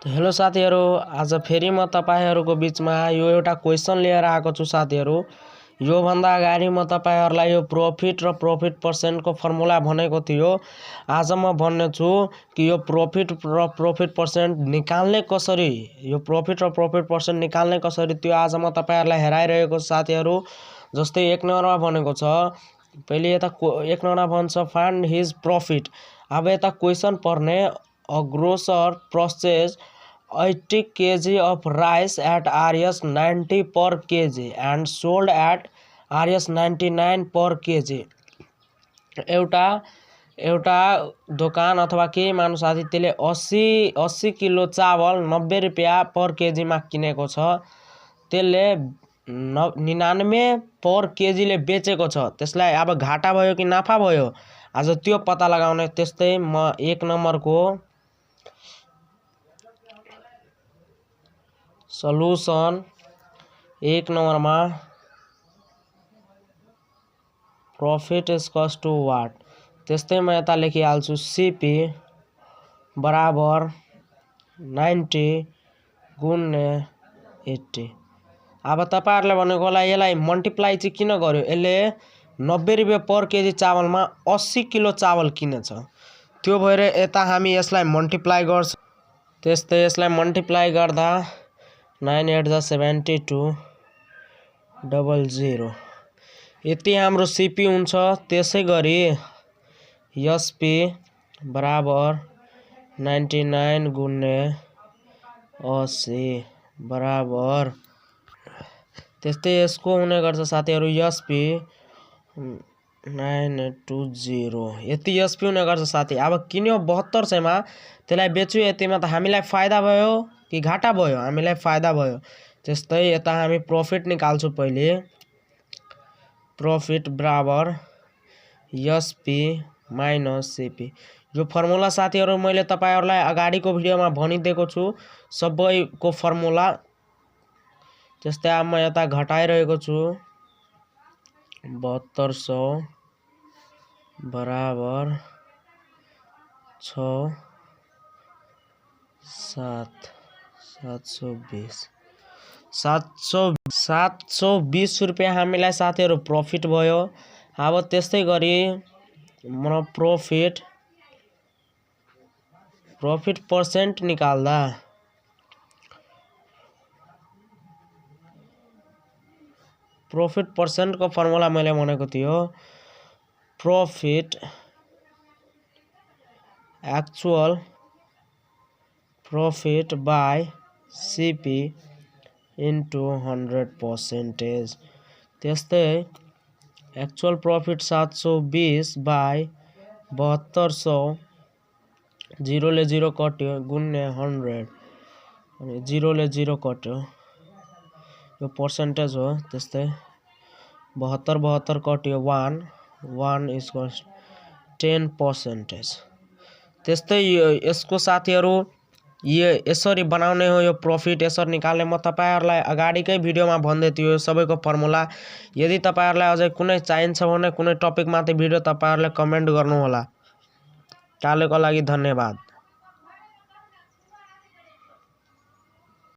Hello साथीहरु, आज फेरि म तपाईहरुको बीचमा यो एउटा क्वेशन लिएर आएको छु साथीहरु। यो भन्दा अगाडि म तपाईहरुलाई यो प्रॉफिट र प्रॉफिट पर्सेंट को फर्मुला भनेको थियो। आज म भन्ने छु कि यो प्रॉफिट र प्रॉफिट पर्सेंट निकाल्ने कसरी, यो प्रॉफिट र प्रॉफिट पर्सेंट निकाल्ने कसरी त्यो आज म तपाईहरुलाई हेराइरहेको छु साथीहरु। जस्तै एक नम्बरमा भनेको छ, पहिले यता एक नम्बरमा भन्छ फाइन्ड हिज प्रॉफिट। अब यता क्वेशन पढ्ने, a grocer purchased 80 kg of rice at Rs 90 per kg and sold at Rs 99 per kg। एउटा दोकान अथवा केही मानु साथी त्यसले 80 किलो चावल 90 रुपैयाँ पर केजी मा किनेको छ, त्यसले 99 पर केजी ले बेचेको छ। त्यसलाई अब घाटा भयो कि नाफा भयो आज त्यो पत्ता लगाउने। त्यस्तै म एक नम्बरको सल्युसन एक नम्बरमा प्रॉफिट इक्वल्स टू व्हाट, त्यस्तै म यता लेखिहाल्छु सीपी बराबर 90 गुण्ने 80। अब तपाईहरुले भनेको होला यसलाई मल्टिप्लाई चाहिँ किन गर्यो, यसले 90 रुपैयाँ पर केजी चावलमा 80 किलो चावल किनेछ, त्यो भएर यता हामी यसलाई मल्टिप्लाई गर्छ। त्यस्तै यसलाई मल्टिप्लाई गर्दा 9 8 जा 72 00 यति हाम्रो सीपी हुन्छ। त्यसैगरी एसपी बराबर 99 गुण्ने 80 बराबर, त्यस्तै यसको हुने गर्छ साथीहरु एसपी 9820 यति एसपी हुने गर्छ साथी। अब किन्यो 7200 मा, त्यसलाई बेच्यो यतिमा, त हामीलाई फाइदा भयो कि घाटा भयो? हामीलाई फाइदा भयो। त्यस्तै यता हामी प्रॉफिट निकाल्छु। पहिले प्रॉफिट बराबर एसपी माइनस सीपी। यो फर्मुला साथीहरु मैले तपाईहरुलाई अगाडिको भिडियोमा भनिदिएको छु सबैको फर्मुला। त्यस्तै अब म यता घटाइरहेको छु 7200 बराबर 6 7 720 रुपैयाँ हामीलाई साथीहरु प्रॉफिट भयो। अब त्यस्तै गरी म प्रॉफिट पर्सेंट निकाल्दा प्रॉफिट पर्सेंट को फर्मुला मैले भनेको थियो profit actual profit by CP into 100%। त्यस्तै एक्चुअल प्रॉफिट 720 बाय 7200 0 ले 0 कट्यो गुण्ने 100 अनि 0 ले 0 कट्यो, यो पर्सेन्टेज हो। त्यस्तै 72 कट्यो 1 इक्वल्स 10%। त्यस्तै यसको साथीहरु यो यसरी बनाउने हो, यो प्रॉफिट यसरी निकाल्ने। म तपाईहरुलाई अगाडिकै भिडियोमा भन्दै थियो सबैको फर्मुला। यदि तपाईहरुलाई अझै कुनै चाहिन्छ भने कुनै टपिक माथि भिडियो तपाईहरुले कमेन्ट गर्नु होला। कालको लागि धन्यवाद।